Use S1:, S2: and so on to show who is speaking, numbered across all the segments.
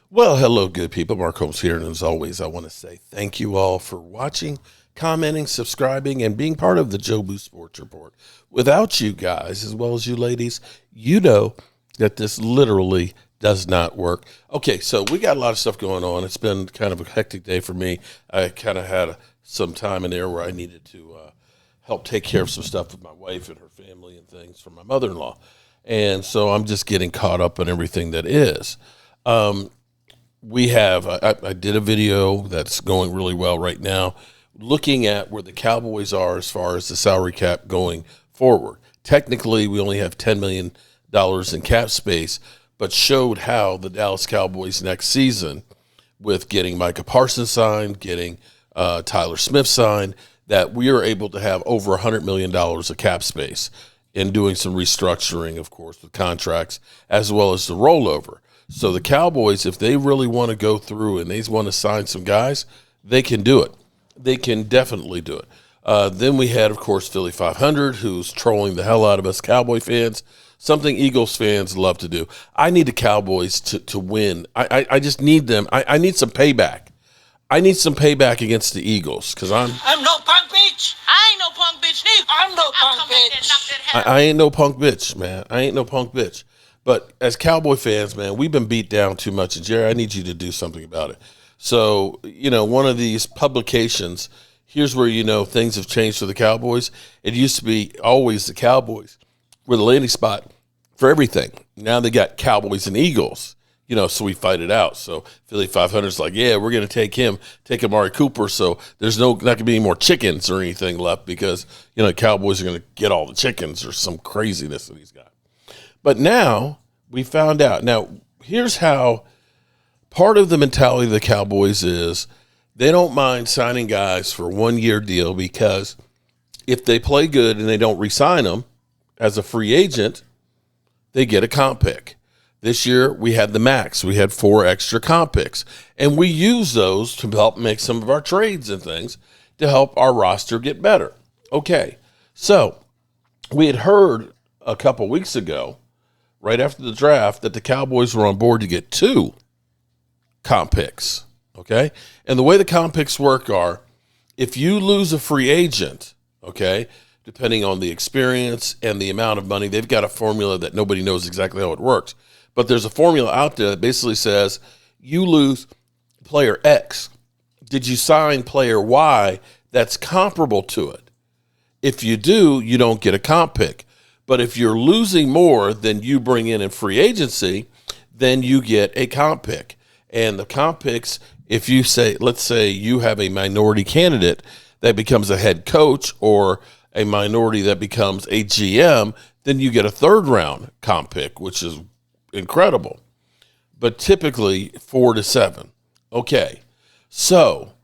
S1: Well, hello, good people. Mark Holmes here. And as always, I want to say thank you all for watching, commenting, subscribing, and being part of the Joe Boo Sports Report. Without you guys, as well as you ladies, you know that this literally does not work. Okay, so we got a lot of stuff going on. It's been kind of a hectic day for me. I kind of had some time in there where I needed to help take care of some stuff with my wife and her family and things for my mother-in-law. And so I'm just getting caught up on everything that is. I did a video that's going really well right now, looking at where the Cowboys are as far as the salary cap going forward. Technically, we only have $10 million in cap space, but showed how the Dallas Cowboys next season, with getting Micah Parsons signed, getting Tyler Smith signed, that we are able to have over $100 million of cap space in doing some restructuring, of course, with contracts, as well as the rollover. So the Cowboys, if they really want to go through and they want to sign some guys, they can do it. They can definitely do it. Then we had, of course, Philly 500, who's trolling the hell out of us Cowboy fans, something Eagles fans love to do. I need the Cowboys to win. I just need them. I need some payback. I need some payback against the Eagles because I'm
S2: no punk bitch. I ain't no punk bitch neither. I'm no punk bitch.
S1: I ain't no punk bitch, man. I ain't no punk bitch. But as Cowboy fans, man, we've been beat down too much. And, Jerry, I need you to do something about it. So, one of these publications, here's where things have changed for the Cowboys. It used to be always the Cowboys were the landing spot for everything. Now they got Cowboys and Eagles, so we fight it out. So Philly 500 is like, yeah, we're going to take Amari Cooper. So there's not going to be any more chickens or anything left because, Cowboys are going to get all the chickens or some craziness that he's got. But now we found out. Now, here's how part of the mentality of the Cowboys is they don't mind signing guys for a 1-year deal because if they play good and they don't re-sign them as a free agent, they get a comp pick. This year we had the max. We had 4 extra comp picks. And we use those to help make some of our trades and things to help our roster get better. Okay, so we had heard a couple weeks ago, right after the draft, that the Cowboys were on board to get 2 comp picks, okay? And the way the comp picks work are, if you lose a free agent, okay, depending on the experience and the amount of money, they've got a formula that nobody knows exactly how it works. But there's a formula out there that basically says you lose player X. Did you sign player Y that's comparable to it? If you do, you don't get a comp pick. But if you're losing more than you bring in free agency, then you get a comp pick. And the comp picks, if you say, let's say you have a minority candidate that becomes a head coach or a minority that becomes a GM, then you get a 3rd round comp pick, which is incredible. But typically 4 to 7. Okay. So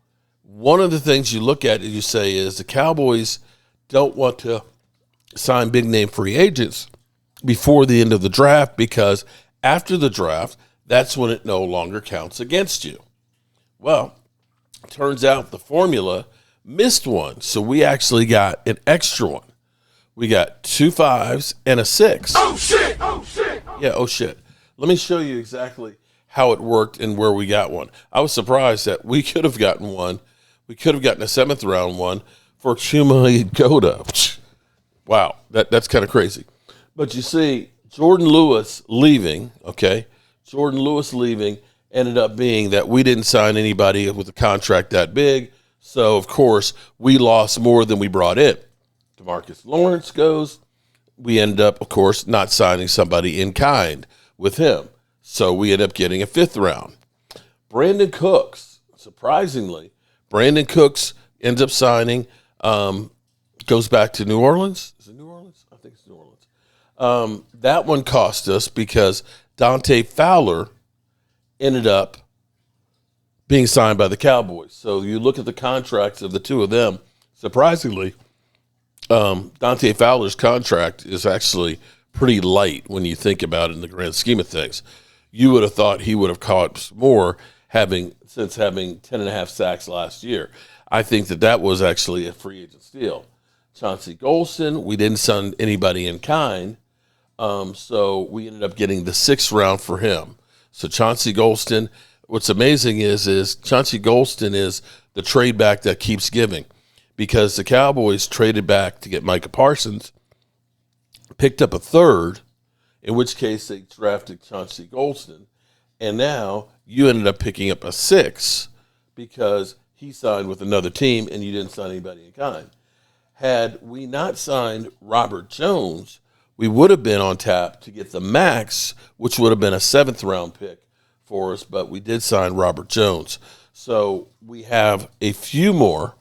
S1: one of the things you look at and you say is the Cowboys don't want to sign big name free agents before the end of the draft because after the draft, that's when it no longer counts against you. Well, it turns out the formula missed one. So we actually got an extra one. We got 2 5s and a 6.
S2: Oh shit! Oh shit!
S1: Yeah, oh shit. Let me show you exactly how it worked and where we got one. I was surprised that we could have gotten one. We could have gotten a 7th round one for Chuma Goda. Wow, that's kind of crazy. But you see, Jordan Lewis leaving, okay? Jordan Lewis leaving ended up being that we didn't sign anybody with a contract that big. So, of course, we lost more than we brought in. DeMarcus Lawrence goes. We end up, of course, not signing somebody in kind with him. So we end up getting a 5th round. Brandon Cooks, surprisingly, Brandon Cooks ends up signing, goes back to New Orleans. Is it New Orleans? I think it's New Orleans. That one cost us because Dante Fowler ended up being signed by the Cowboys. So you look at the contracts of the 2 of them, surprisingly, Dante Fowler's contract is actually pretty light when you think about it in the grand scheme of things. You would have thought he would have caught more since having 10.5 sacks last year. I think that was actually a free agent steal. Chauncey Golston, we didn't sign anybody in kind, so we ended up getting the 6th round for him. So Chauncey Golston, what's amazing is Chauncey Golston is the trade back that keeps giving, because the Cowboys traded back to get Micah Parsons, picked up a third, in which case they drafted Chauncey Golston, and now you ended up picking up a 6 because he signed with another team and you didn't sign anybody in kind. Had we not signed Robert Jones, we would have been on tap to get the max, which would have been a 7th-round pick for us, but we did sign Robert Jones. So we have three more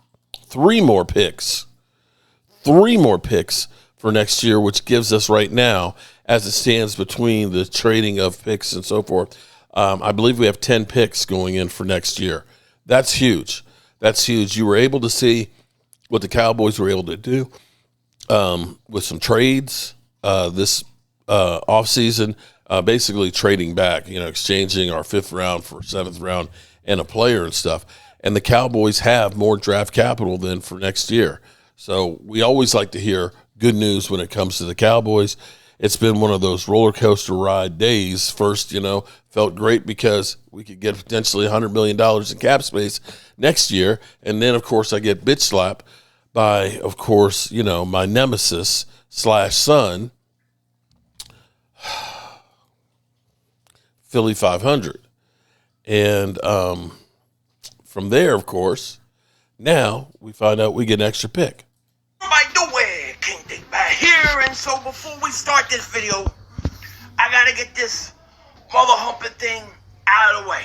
S1: picks for next year, which gives us right now, as it stands between the trading of picks and so forth, I believe we have 10 picks going in for next year. That's huge. That's huge. You were able to see what the Cowboys were able to do with some trades this offseason, basically trading back, exchanging our 5th round for 7th round and a player and stuff. And the Cowboys have more draft capital than for next year. So we always like to hear good news when it comes to the Cowboys. It's been one of those roller coaster ride days. First, felt great because we could get potentially $100 million in cap space next year. And then, of course, I get bitch slapped by, of course, my nemesis / son, Philly 500. And from there, of course, now we find out we get an extra pick.
S2: By the way, King Dick back here, and so before we start this video, I gotta get this mother humping thing out of the way.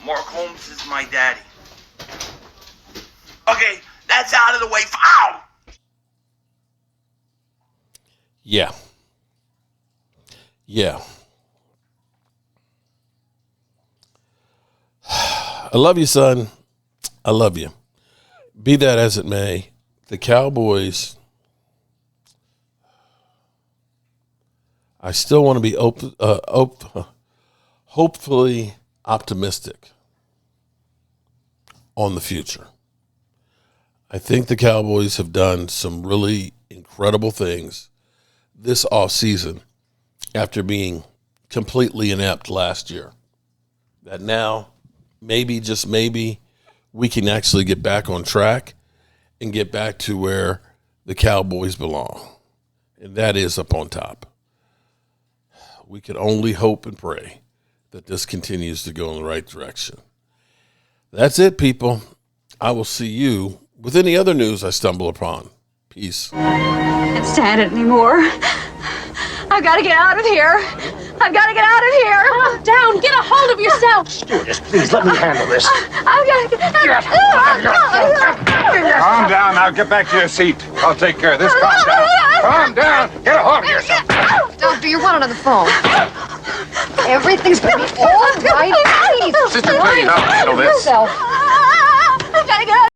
S2: Mark Holmes is my daddy. Okay, that's out of the way. Ow!
S1: Yeah. I love you, son. I love you. Be that as it may, the Cowboys, I still want to be hopefully optimistic on the future. I think the Cowboys have done some really incredible things this offseason after being completely inept last year. That now, maybe, just maybe, we can actually get back on track and get back to where the Cowboys belong. And that is up on top. We can only hope and pray that this continues to go in the right direction. That's it, people. I will see you with any other news I stumble upon. Peace.
S3: I can't stand it anymore. I've got to get out of here. I've got to get out of here. Calm down. Get a hold of yourself.
S4: Stewardess, please let me handle this.
S3: I've got to get
S4: Calm down. Now get back to your seat. I'll take care of this. Calm down. Calm down. Get a hold of yourself.
S5: Doctor, you're one on the phone. Everything's going to be all right. Please.
S4: Sister, please, I'll handle this.
S3: I've got to get out.